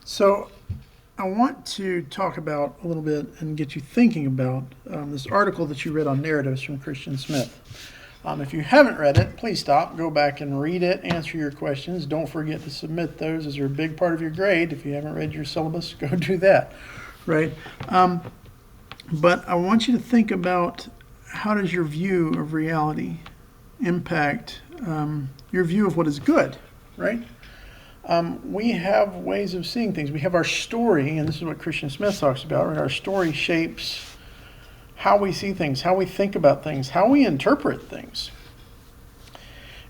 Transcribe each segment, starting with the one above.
So I want to talk about a little bit and get you thinking about this article that you read on narratives from Christian Smith. If you haven't read it, please stop, go back and read it, answer your questions. Don't forget to submit those as they're a big part of your grade. If you haven't read your syllabus, go do that, right? But I want you to think about how does your view of reality impact your view of what is good, right? We have ways of seeing things. We have our story, and this is what Christian Smith talks about, right? Our story shapes how we see things, how we think about things, how we interpret things.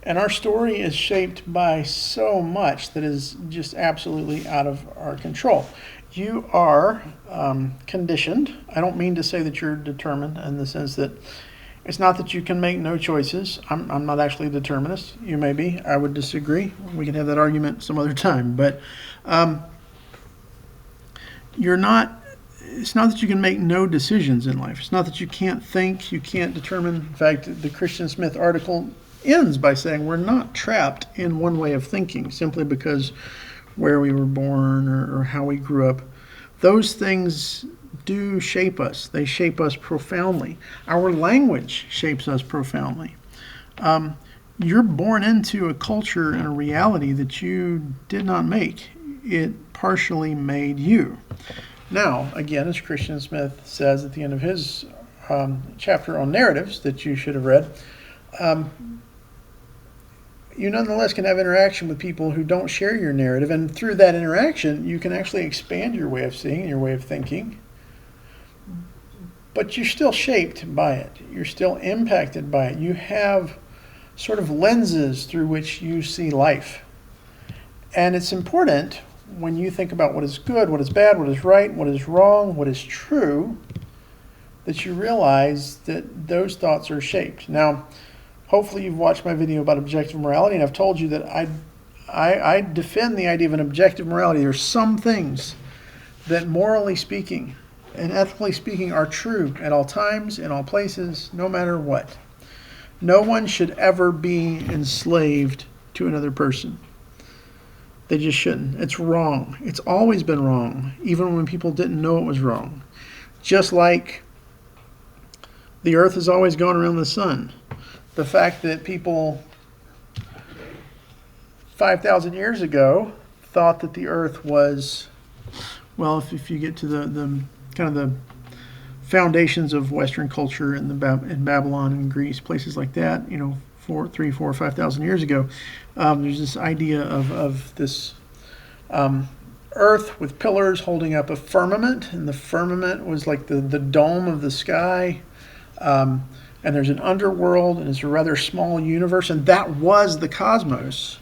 And our story is shaped by so much that is just absolutely out of our control. You are conditioned. I don't mean to say that you're determined in the sense that it's not that you can make no choices. I'm not actually a determinist. You may be. I would disagree. We can have that argument some other time. But you're not. It's not that you can make no decisions in life. It's not that you can't think. You can't determine. In fact, the Christian Smith article ends by saying we're not trapped in one way of thinking simply because where we were born or how we grew up. Those things do shape us. They shape us profoundly. Our language shapes us profoundly. You're born into a culture and a reality that you did not make. It partially made you. Now, again, as Christian Smith says at the end of his chapter on narratives that you should have read, you nonetheless can have interaction with people who don't share your narrative, and through that interaction, you can actually expand your way of seeing and your way of thinking. But you're still shaped by it. You're still impacted by it. You have sort of lenses through which you see life. And it's important when you think about what is good, what is bad, what is right, what is wrong, what is true, that you realize that those thoughts are shaped. Now, hopefully you've watched my video about objective morality, and I've told you that I defend the idea of an objective morality. There are some things that morally speaking and ethically speaking are true at all times, in all places, no matter what. No one should ever be enslaved to another person. They just shouldn't. It's wrong. It's always been wrong, even when people didn't know it was wrong. Just like the earth has always gone around the sun. The fact that people 5,000 years ago thought that the earth was, well, if you get to the kind of the foundations of Western culture in Babylon and Greece, places like that, 3, 4, 5,000 years ago, there's this idea of this earth with pillars holding up a firmament, and the firmament was like the dome of the sky, and there's an underworld, and it's a rather small universe, and that was the cosmos,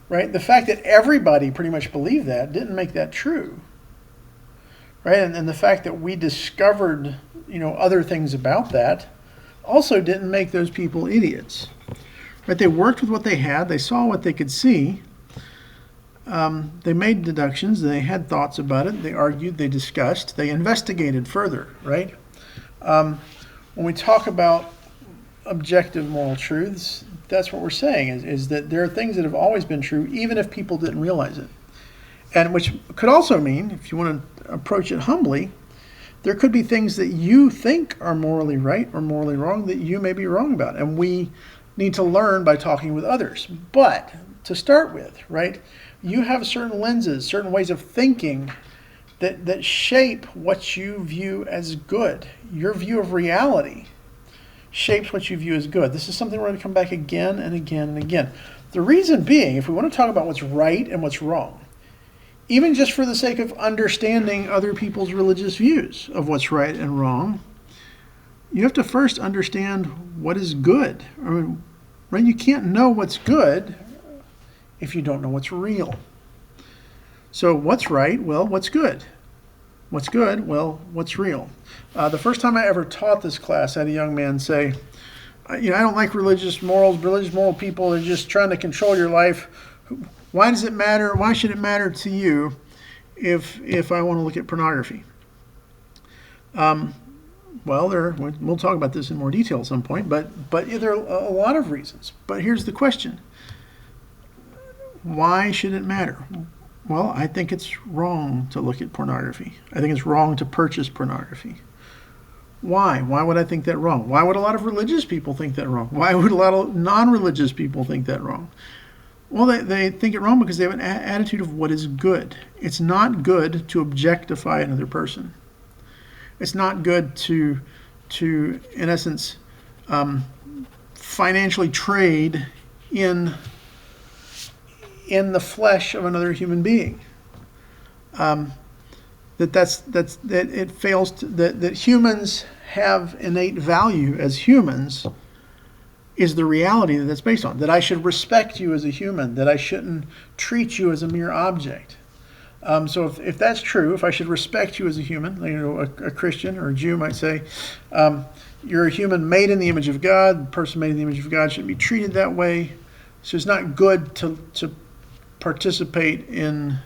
right? The fact that everybody pretty much believed that didn't make that true, right? And the fact that we discovered, other things about that also didn't make those people idiots, right? They worked with what they had. They saw what they could see. They made deductions. They had thoughts about it. They argued. They discussed. They investigated further, right? When we talk about objective moral truths, that's what we're saying, is that there are things that have always been true, even if people didn't realize it. And which could also mean, if you want to approach it humbly, there could be things that you think are morally right or morally wrong that you may be wrong about. And we need to learn by talking with others. But to start with, right, you have certain lenses, certain ways of thinking that shape what you view as good. Your view of reality shapes what you view as good. This is something we're going to come back again and again and again. The reason being, if we want to talk about what's right and what's wrong, even just for the sake of understanding other people's religious views of what's right and wrong, you have to first understand what is good. I mean, right? You can't know what's good if you don't know what's real. So what's right? Well, what's good? What's good? Well, what's real? The first time I ever taught this class, I had a young man say, I don't like religious morals. Religious moral people are just trying to control your life. Why does it matter? Why should it matter to you if I want to look at pornography? Well, we'll talk about this in more detail at some point, but there are a lot of reasons. But here's the question. Why should it matter? Well, I think it's wrong to look at pornography. I think it's wrong to purchase pornography. Why? Why would I think that wrong? Why would a lot of religious people think that wrong? Why would a lot of non-religious people think that wrong? Well, they think it wrong because they have an attitude of what is good. It's not good to objectify another person. It's not good to in essence, financially trade in the flesh of another human being. That it fails to, that humans have innate value as humans is the reality that that's based on. That I should respect you as a human. That I shouldn't treat you as a mere object. So if that's true, if I should respect you as a human, a Christian or a Jew might say, you're a human made in the image of God. The person made in the image of God shouldn't be treated that way. So it's not good to participate in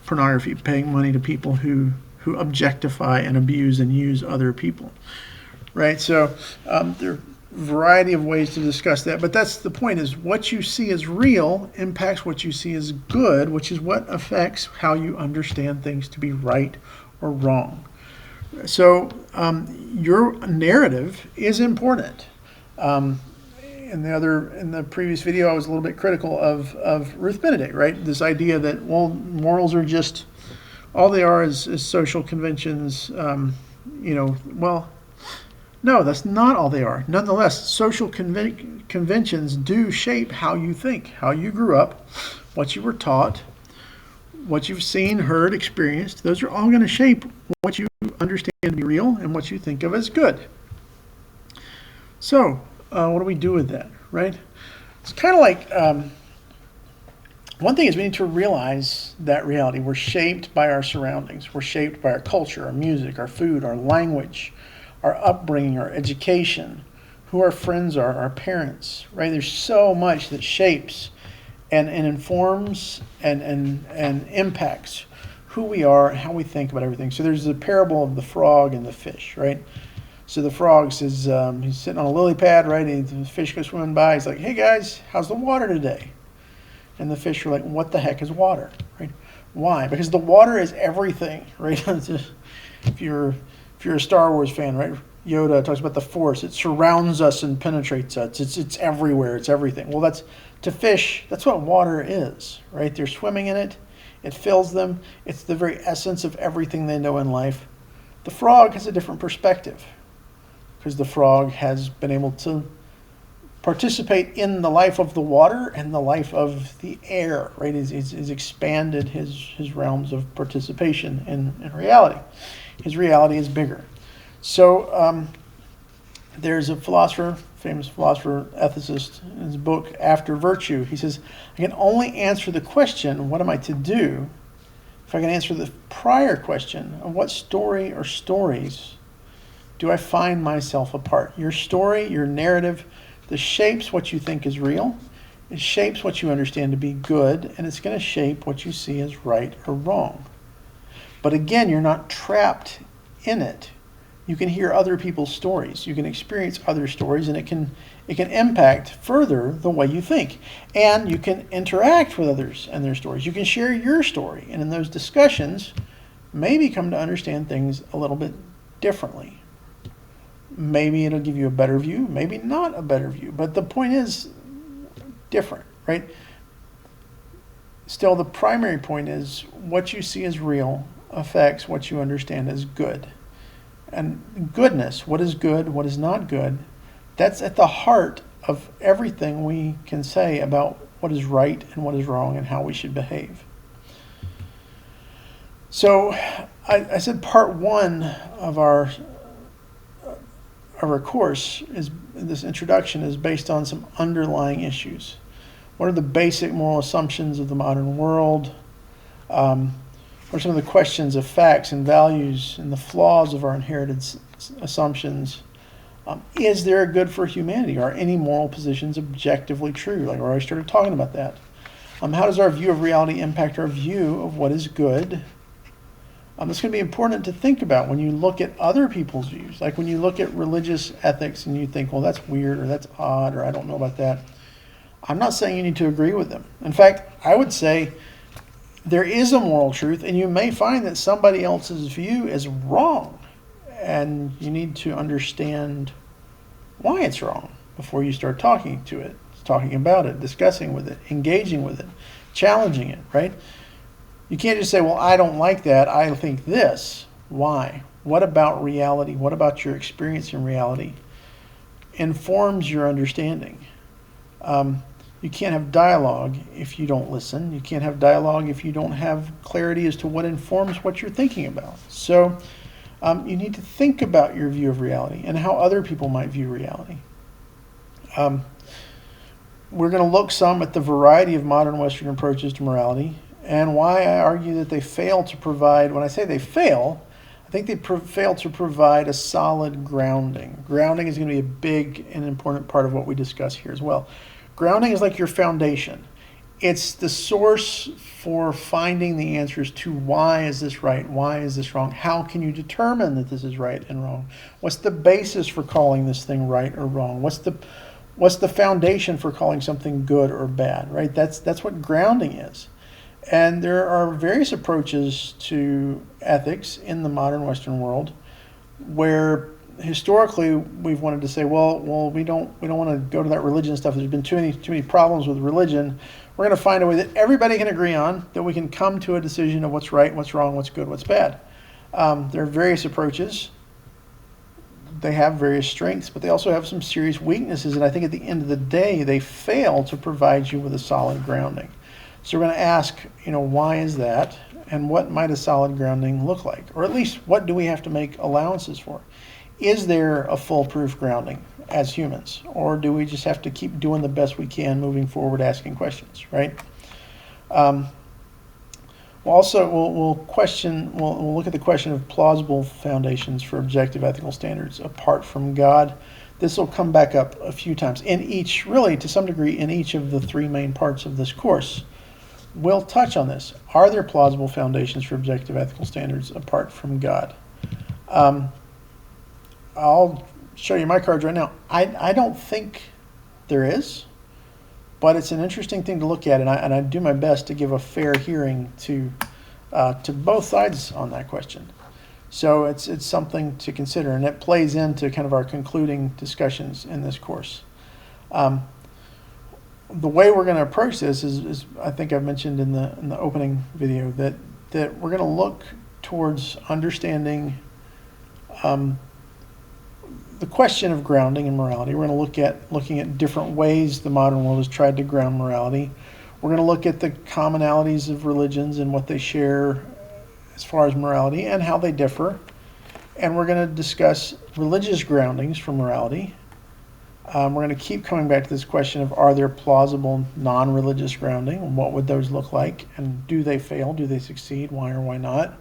pornography, paying money to people who objectify and abuse and use other people, right? So there are a variety of ways to discuss that, but that's the point: is what you see as real impacts what you see as good, which is what affects how you understand things to be right or wrong. So your narrative is important. In the previous video, I was a little bit critical of Ruth Benedict, right? This idea that, well, morals are just, all they are is social conventions. Well, no, that's not all they are. Nonetheless, social conventions do shape how you think, how you grew up, what you were taught, what you've seen, heard, experienced. Those are all going to shape what you understand to be real and what you think of as good. So, what do we do with that, right? It's kind of like, one thing is we need to realize that reality. We're shaped by our surroundings. We're shaped by our culture, our music, our food, our language, our upbringing, our education, who our friends are, our parents, right? There's so much that shapes and informs and impacts who we are, how we think about everything. So there's the parable of the frog and the fish, right? So the frog says, he's sitting on a lily pad, right? And the fish goes swimming by. He's like, hey guys, how's the water today? And the fish are like, what the heck is water, right? Why? Because the water is everything, right? If you're a Star Wars fan, right? Yoda talks about the Force. It surrounds us and penetrates us. It's everywhere. It's everything. Well, to fish, that's what water is, right? They're swimming in it. It fills them. It's the very essence of everything they know in life. The frog has a different perspective, because the frog has been able to participate in the life of the water and the life of the air, right? He's expanded his realms of participation in reality. His reality is bigger. So there's a philosopher, famous philosopher, ethicist, in his book, After Virtue. He says, I can only answer the question, what am I to do, if I can answer the prior question of what story or stories do I find myself a part? Your story, your narrative, this shapes what you think is real. It shapes what you understand to be good, and it's going to shape what you see as right or wrong. But again, you're not trapped in it. You can hear other people's stories. You can experience other stories, and it can impact further the way you think. And you can interact with others and their stories. You can share your story, and in those discussions, maybe come to understand things a little bit differently. Maybe it'll give you a better view, maybe not a better view. But the point is different, right? Still, the primary point is what you see as real affects what you understand as good. And goodness, what is good, what is not good, that's at the heart of everything we can say about what is right and what is wrong and how we should behave. So I said part one of our course, is this introduction, is based on some underlying issues. What are the basic moral assumptions of the modern world? What are some of the questions of facts and values and the flaws of our inherited assumptions? Is there a good for humanity? Are any moral positions objectively true? Like I already started talking about that. How does our view of reality impact our view of what is good? It's going to be important to think about when you look at other people's views. Like when you look at religious ethics and you think, well, that's weird or that's odd or I don't know about that. I'm not saying you need to agree with them. In fact, I would say there is a moral truth, and you may find that somebody else's view is wrong, and you need to understand why it's wrong before you start talking about it, discussing with it, engaging with it, challenging it, right? You can't just say, well, I don't like that, I think this. Why? What about reality? What about your experience in reality informs your understanding? You can't have dialogue if you don't listen. You can't have dialogue if you don't have clarity as to what informs what you're thinking about. So you need to think about your view of reality and how other people might view reality. We're going to look some at the variety of modern Western approaches to morality and why I argue that they fail to provide, when I say they fail, I think they fail to provide a solid grounding. Grounding is going to be a big and important part of what we discuss here as well. Grounding is like your foundation. It's the source for finding the answers to why is this right, why is this wrong, how can you determine that this is right and wrong, what's the basis for calling this thing right or wrong, what's the foundation for calling something good or bad, right? That's what grounding is. And there are various approaches to ethics in the modern Western world where historically we've wanted to say, well, we don't want to go to that religion stuff. There's been too many problems with religion. We're going to find a way that everybody can agree on, that we can come to a decision of what's right, what's wrong, what's good, what's bad. There are various approaches. They have various strengths, but they also have some serious weaknesses. And I think at the end of the day, they fail to provide you with a solid grounding. So we're going to ask, why is that? And what might a solid grounding look like? Or at least, what do we have to make allowances for? Is there a foolproof grounding as humans? Or do we just have to keep doing the best we can moving forward, asking questions, right? We'll look at the question of plausible foundations for objective ethical standards apart from God. This will come back up a few times to some degree, in each of the three main parts of this course. We'll touch on this. Are there plausible foundations for objective ethical standards apart from God? I'll show you my cards right now. I don't think there is, but it's an interesting thing to look at, and I do my best to give a fair hearing to both sides on that question. So it's something to consider, and it plays into kind of our concluding discussions in this course. The way we're going to approach this is I think I've mentioned in the opening video that we're going to look towards understanding the question of grounding and morality. We're going to looking at different ways the modern world has tried to ground morality. We're going to look at the commonalities of religions and what they share as far as morality and how they differ. And we're going to discuss religious groundings for morality. We're going to keep coming back to this question of, are there plausible non-religious grounding, and what would those look like, and do they fail, do they succeed, why or why not?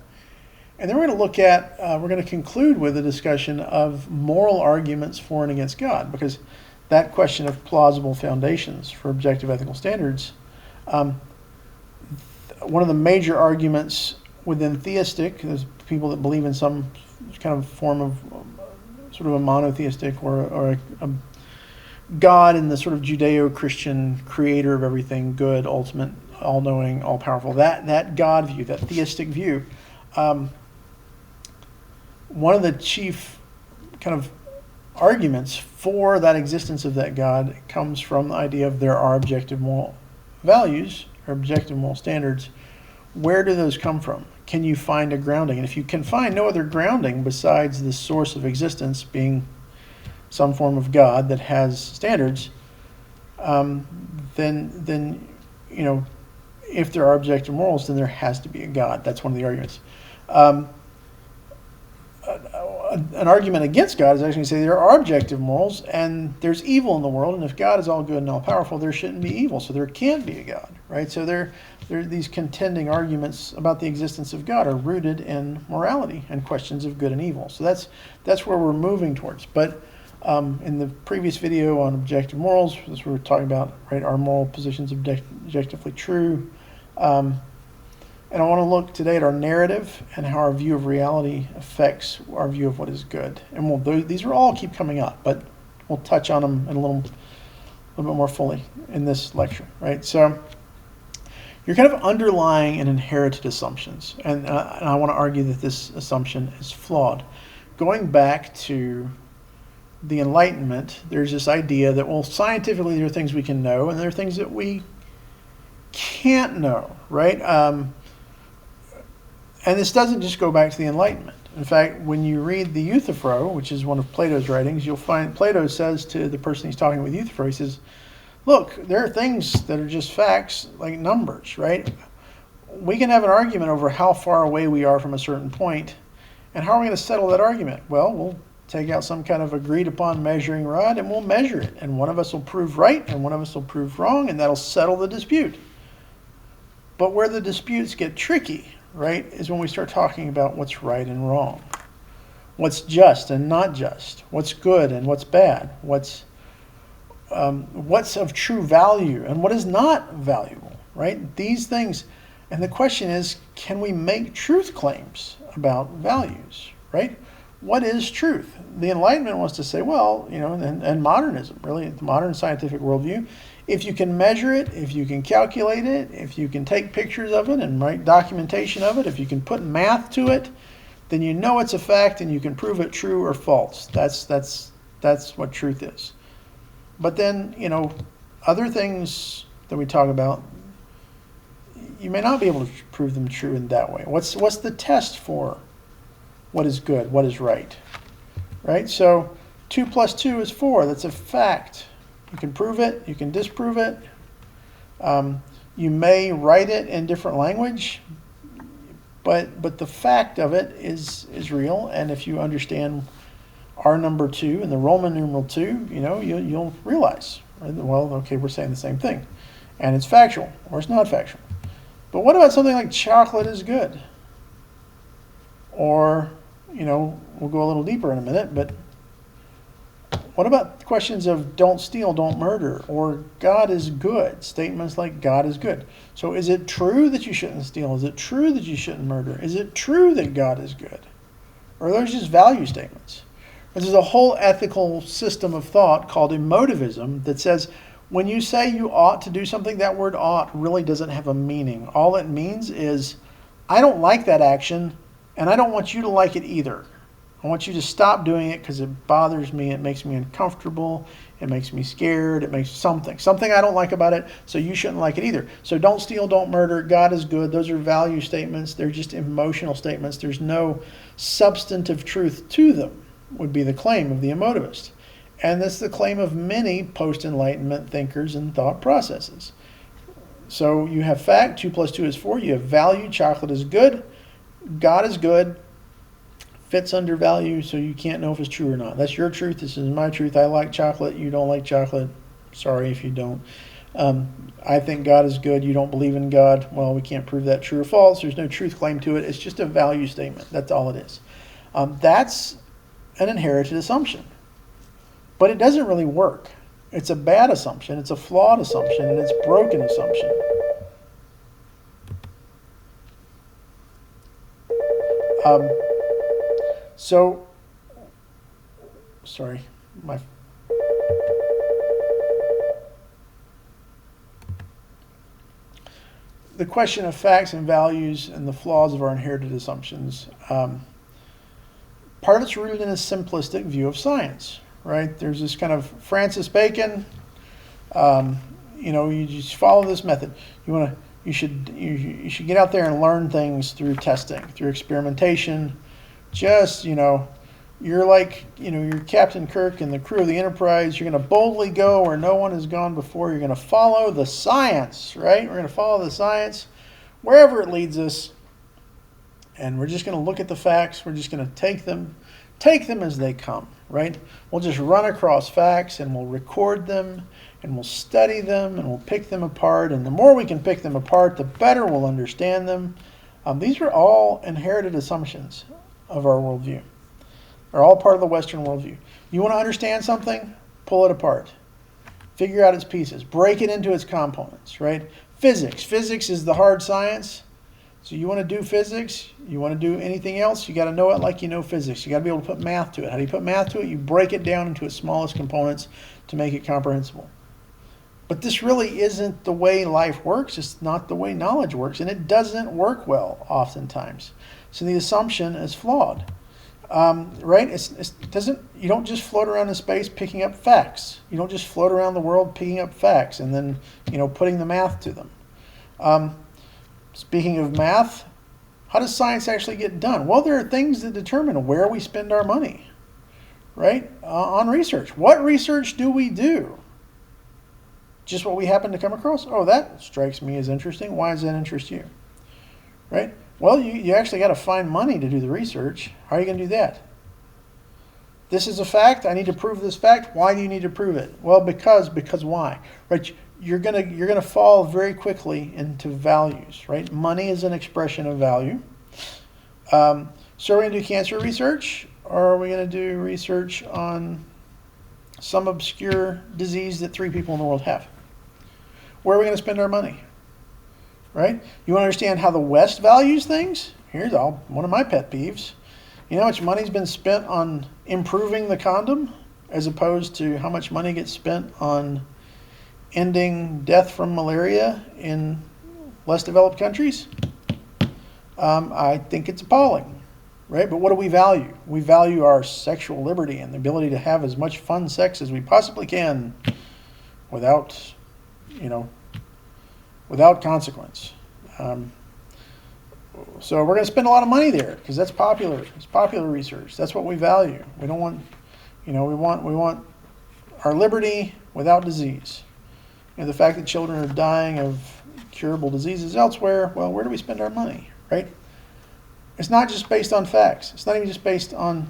And then we're going to conclude with a discussion of moral arguments for and against God, because that question of plausible foundations for objective ethical standards, one of the major arguments within theistic, there's people that believe in some kind of form of sort of a monotheistic or a God in the sort of Judeo-Christian creator of everything, good, ultimate, all-knowing, all-powerful, that God view, that theistic view. One of the chief kind of arguments for that existence of that God comes from the idea of there are objective moral values or objective moral standards. Where do those come from? Can you find a grounding? And if you can find no other grounding besides the source of existence being some form of God that has standards, then if there are objective morals, then there has to be a God. That's one of the arguments. An argument against God is actually to say there are objective morals and there's evil in the world, and if God is all good and all powerful, there shouldn't be evil, so there can't be a God, right? So there these contending arguments about the existence of God are rooted in morality and questions of good and evil. So that's where we're moving towards. But in the previous video on objective morals, as we were talking about, right, are moral positions objectively true? And I want to look today at our narrative and how our view of reality affects our view of what is good. And these will all keep coming up, but we'll touch on them in a little little bit more fully in this lecture, right? So you're kind of underlying and inherited assumptions, and I want to argue that this assumption is flawed. Going back to the Enlightenment, there's this idea that, well, scientifically there are things we can know, and there are things that we can't know, right? And this doesn't just go back to the Enlightenment. In fact, when you read the Euthyphro, which is one of Plato's writings, you'll find Plato says to the person he's talking with Euthyphro, he says, look, there are things that are just facts, like numbers, right? We can have an argument over how far away we are from a certain point, and how are we going to settle that argument? Well, we'll take out some kind of agreed upon measuring rod, and we'll measure it, and one of us will prove right, and one of us will prove wrong, and that'll settle the dispute. But where the disputes get tricky, right, is when we start talking about what's right and wrong, what's just and not just, what's good and what's bad, what's of true value and what is not valuable, right? These things, and the question is, can we make truth claims about values, right? What is truth? The Enlightenment wants to say, well, and modernism, really, the modern scientific worldview, if you can measure it, if you can calculate it, if you can take pictures of it and write documentation of it, if you can put math to it, then you know it's a fact and you can prove it true or false. That's what truth is. But then, other things that we talk about, you may not be able to prove them true in that way. What's the test for what is good, what is right? Right? So 2 + 2 is 4. That's a fact. You can prove it, you can disprove it. You may write it in different language, but the fact of it is real. And if you understand R number 2 and the Roman numeral 2, you'll realize, right? Well, okay, we're saying the same thing. And it's factual, or it's not factual. But what about something like chocolate is good? Or, we'll go a little deeper in a minute, but what about questions of don't steal, don't murder, or God is good? Statements like God is good. So is it true that you shouldn't steal? Is it true that you shouldn't murder? Is it true that God is good? Or are those just value statements? There's a whole ethical system of thought called emotivism that says when you say you ought to do something, that word ought really doesn't have a meaning. All it means is, I don't like that action, and I don't want you to like it either. I want you to stop doing it because it bothers me, it makes me uncomfortable, it makes me scared, it makes something I don't like about it, so you shouldn't like it either. So don't steal, don't murder, God is good. Those are value statements. They're just emotional statements. There's no substantive truth to them, would be the claim of the emotivist. And that's the claim of many post-Enlightenment thinkers and thought processes. So you have fact, 2 + 2 is 4. You have value, chocolate is good, God is good, fits under value, so you can't know if it's true or not. That's your truth, this is my truth. I like chocolate, you don't like chocolate. Sorry if you don't. I think God is good, you don't believe in God. Well, we can't prove that true or false. There's no truth claim to it. It's just a value statement. That's all it is. That's an inherited assumption. But it doesn't really work. It's a bad assumption, it's a flawed assumption, and it's a broken assumption. The question of facts and values and the flaws of our inherited assumptions, part of it's rooted in a simplistic view of science, right? There's this kind of Francis Bacon, you just follow this method. You should get out there and learn things through testing, through experimentation. Just, you're like, you're Captain Kirk and the crew of the Enterprise. You're going to boldly go where no one has gone before. You're going to follow the science, right? We're going to follow the science wherever it leads us. And we're just going to look at the facts. We're just going to take them as they come, right? We'll just run across facts and we'll record them and we'll study them and we'll pick them apart. And the more we can pick them apart, the better we'll understand them. These are all inherited assumptions of our worldview. They're all part of the Western worldview. You want to understand something? Pull it apart. Figure out its pieces. Break it into its components, right? Physics is the hard science. So you want to do physics, you want to do anything else, you got to know it like you know physics. You got to be able to put math to it. How do you put math to it? You break it down into its smallest components to make it comprehensible. But this really isn't the way life works. It's not the way knowledge works, and it doesn't work well oftentimes. So the assumption is flawed, right? It doesn't. You don't just float around in space picking up facts. You don't just float around the world picking up facts and then putting the math to them. Speaking of math, how does science actually get done? Well, there are things that determine where we spend our money, right? On research. What research do we do? Just what we happen to come across? Oh, that strikes me as interesting. Why does that interest you? Right? Well, you actually got to find money to do the research. How are you going to do that? This is a fact. I need to prove this fact. Why do you need to prove it? Well, because why? Right? You're gonna fall very quickly into values. Right? Money is an expression of value. So are we going to do cancer research, or are we going to do research on some obscure disease that 3 people in the world have? Where are we going to spend our money? Right? You want to understand how the West values things? Here's one of my pet peeves. You know how much money's been spent on improving the condom as opposed to how much money gets spent on ending death from malaria in less developed countries? I think it's appalling, right? But what do we value? We value our sexual liberty and the ability to have as much fun sex as we possibly can without consequence. So we're going to spend a lot of money there because that's popular. It's popular research. That's what we value. We don't want, we want our liberty without disease. The fact that children are dying of curable diseases elsewhere, well, where do we spend our money, right? It's not just based on facts. It's not even just based on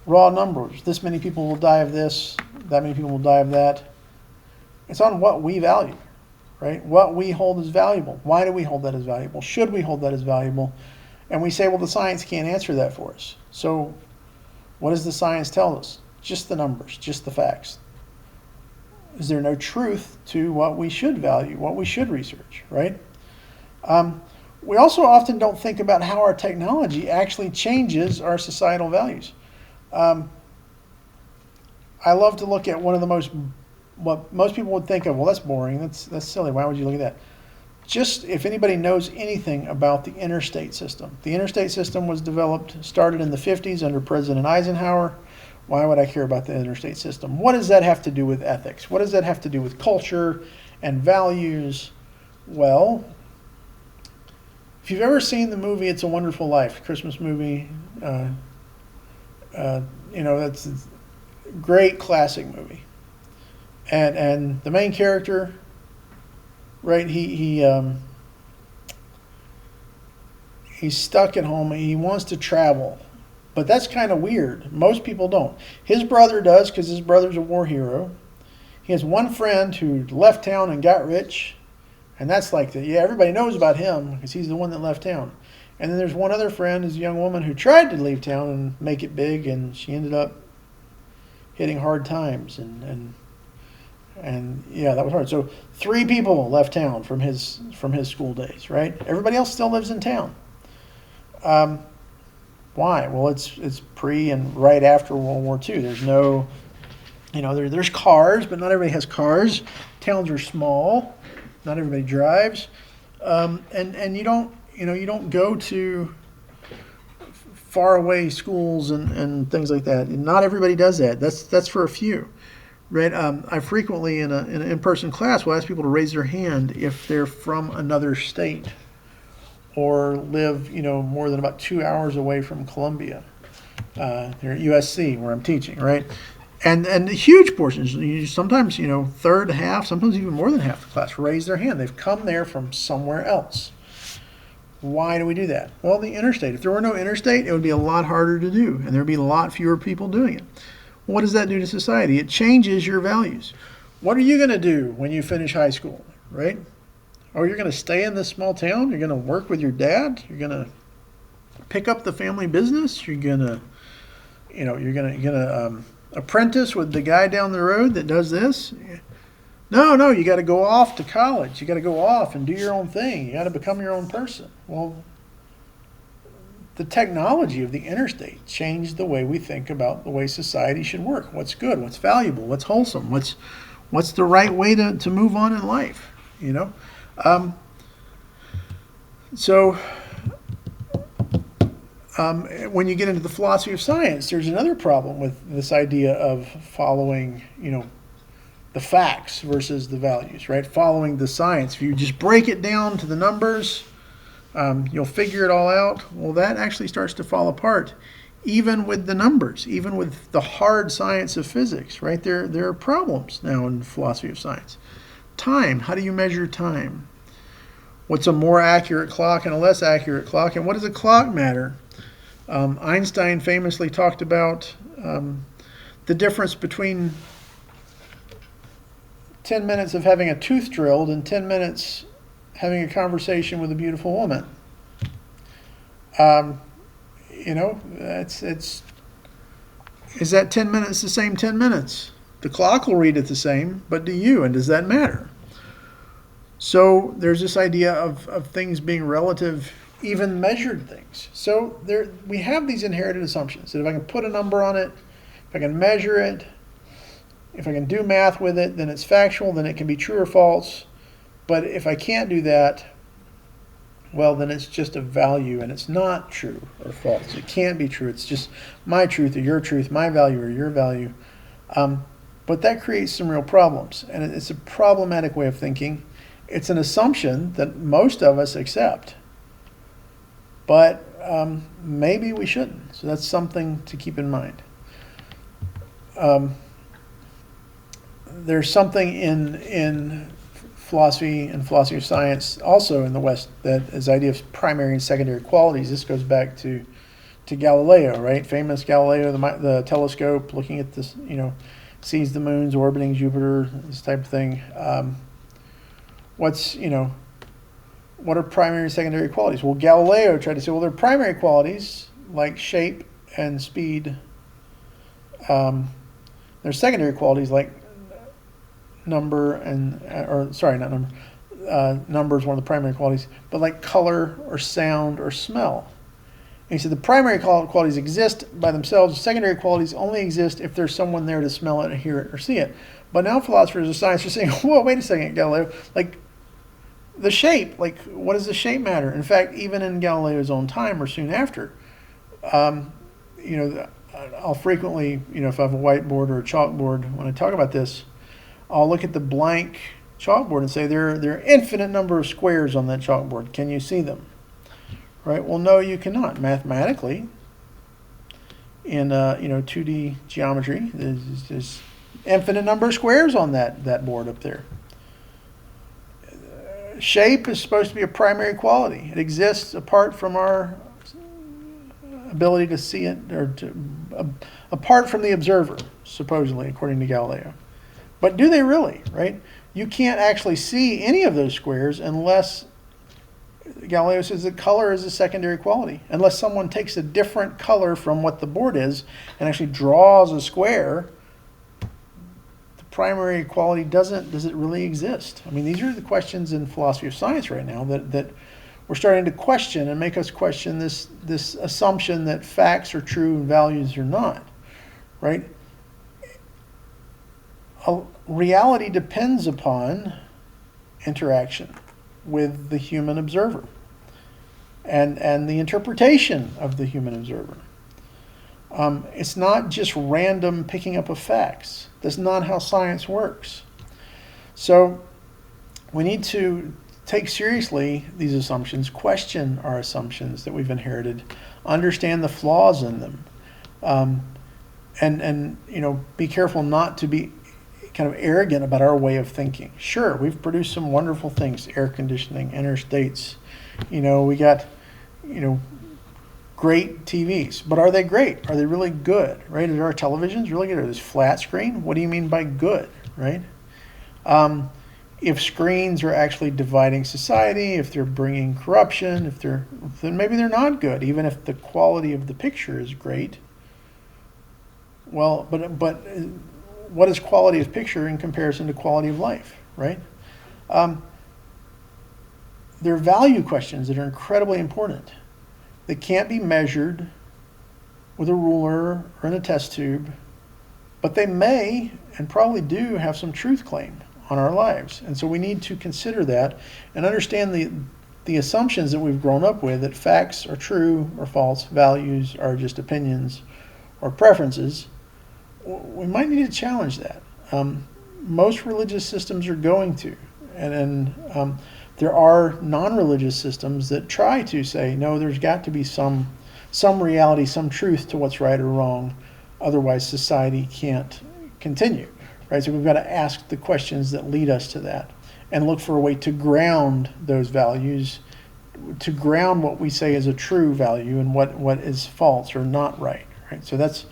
raw numbers. This many people will die of this, that many people will die of that. It's on what we value. Right? What we hold as valuable. Why do we hold that as valuable? Should we hold that as valuable? And we say, well, the science can't answer that for us. So what does the science tell us? Just the numbers, just the facts. Is there no truth to what we should value, what we should research, right? We also often don't think about how our technology actually changes our societal values. I love to look at one of the what most people would think of, well, that's boring, that's silly, why would you look at that? Just if anybody knows anything about the interstate system. The interstate system was started in the 50s under President Eisenhower. Why would I care about the interstate system? What does that have to do with ethics? What does that have to do with culture and values? Well, if you've ever seen the movie It's a Wonderful Life, Christmas movie, that's a great classic movie. And the main character, right? He's stuck at home. He wants to travel, but that's kind of weird. Most people don't. His brother does because his brother's a war hero. He has one friend who left town and got rich, and that's everybody knows about him because he's the one that left town. And then there's one other friend, is a young woman who tried to leave town and make it big, and she ended up hitting hard times and yeah, that was hard. So 3 people left town from his school days, right? Everybody else still lives in town. Why? Well, it's pre and right after World War II. There's no, there's cars, but not everybody has cars. Towns are small. Not everybody drives, and you don't go to far away schools and things like that. And not everybody does that. That's for a few. Right, I frequently in an in-person class will ask people to raise their hand if they're from another state or live, more than about 2 hours away from Columbia. They're at USC where I'm teaching, right? And huge portions, sometimes third, half, sometimes even more than half the class raise their hand. They've come there from somewhere else. Why do we do that? Well, the interstate. If there were no interstate, it would be a lot harder to do, and there would be a lot fewer people doing it. What does that do to society? It changes your values. What are you going to do when you finish high school, right? Oh, you're going to stay in this small town? You're going to work with your dad? You're going to pick up the family business? You're going to, you're going to apprentice with the guy down the road that does this? No, you got to go off to college. You got to go off and do your own thing. You got to become your own person. Well, the technology of the interstate changed the way we think about the way society should work. What's good, what's valuable, what's wholesome, What's the right way to move on in life? You know, so when you get into the philosophy of science, there's another problem with this idea of following, the facts versus the values, right? Following the science. If you just break it down to the numbers, you'll figure it all out. Well, that actually starts to fall apart, even with the numbers, even with the hard science of physics, right? There are problems now in philosophy of science. Time. How do you measure time? What's a more accurate clock and a less accurate clock? And what does a clock matter? Einstein famously talked about the difference between 10 minutes of having a tooth drilled and 10 minutes having a conversation with a beautiful woman. Is that 10 minutes the same 10 minutes? The clock will read it the same, but do you? And does that matter? So there's this idea of things being relative, even measured things. So we have these inherited assumptions that if I can put a number on it, if I can measure it, if I can do math with it, then it's factual, then it can be true or false. But if I can't do that, well, then it's just a value, and it's not true or false. It can't be true. It's just my truth or your truth, my value or your value. But that creates some real problems, and it's a problematic way of thinking. It's an assumption that most of us accept, but maybe we shouldn't. So that's something to keep in mind. There's something in philosophy and philosophy of science also in the West that is the idea of primary and secondary qualities. This goes back to Galileo, right? Famous Galileo, the telescope looking at this, sees the moons orbiting Jupiter, this type of thing. What are primary and secondary qualities? Well, Galileo tried to say, well, they're primary qualities like shape and speed. There's secondary qualities like number numbers, one of the primary qualities, but like color or sound or smell. And he said the primary qualities exist by themselves. Secondary qualities only exist if there's someone there to smell it, or hear it, or see it. But now philosophers of science are saying, whoa, wait a second, Galileo, like the shape, like what does the shape matter? In fact, even in Galileo's own time or soon after, I'll frequently, if I have a whiteboard or a chalkboard, when I talk about this, I'll look at the blank chalkboard and say there are infinite number of squares on that chalkboard. Can you see them? Right? Well, no, you cannot. Mathematically, in 2D geometry, there's infinite number of squares on that board up there. Shape is supposed to be a primary quality. It exists apart from our ability to see it, or apart from the observer, supposedly, according to Galileo. But do they really, right? You can't actually see any of those squares unless Galileo says that color is a secondary quality. Unless someone takes a different color from what the board is and actually draws a square, the primary quality does it really exist? I mean, these are the questions in philosophy of science right now that we're starting to question and make us question this assumption that facts are true and values are not, right? Reality depends upon interaction with the human observer and the interpretation of the human observer. It's not just random picking up of facts. That's not how science works. So we need to take seriously these assumptions, question our assumptions that we've inherited, understand the flaws in them, and be careful not to be kind of arrogant about our way of thinking. Sure, we've produced some wonderful things, air conditioning, interstates. We got, great TVs. But are they great? Are they really good, right? Are our televisions really good? Are this flat screen? What do you mean by good, right? If screens are actually dividing society, if they're bringing corruption, then maybe they're not good, even if the quality of the picture is great. Well, but what is quality of picture in comparison to quality of life, right? There are value questions that are incredibly important that can't be measured with a ruler or in a test tube, but they may and probably do have some truth claim on our lives. And so we need to consider that and understand the assumptions that we've grown up with, that facts are true or false, values are just opinions or preferences. We might need to challenge that. Most religious systems are going to, and there are non-religious systems that try to say, no, there's got to be some reality, some truth to what's right or wrong, otherwise society can't continue, right? So we've got to ask the questions that lead us to that and look for a way to ground those values, to ground what we say is a true value and what is false or not right, right? So that's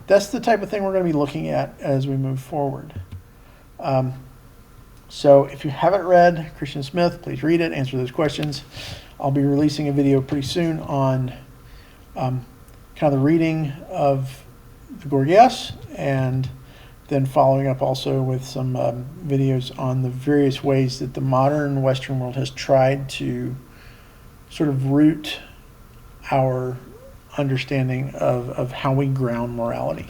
the type of thing we're going to be looking at as we move forward. So if you haven't read Christian Smith, please read it, answer those questions. I'll be releasing a video pretty soon on kind of the reading of the Gorgias, and then following up also with some videos on the various ways that the modern Western world has tried to sort of root our understanding of how we ground morality.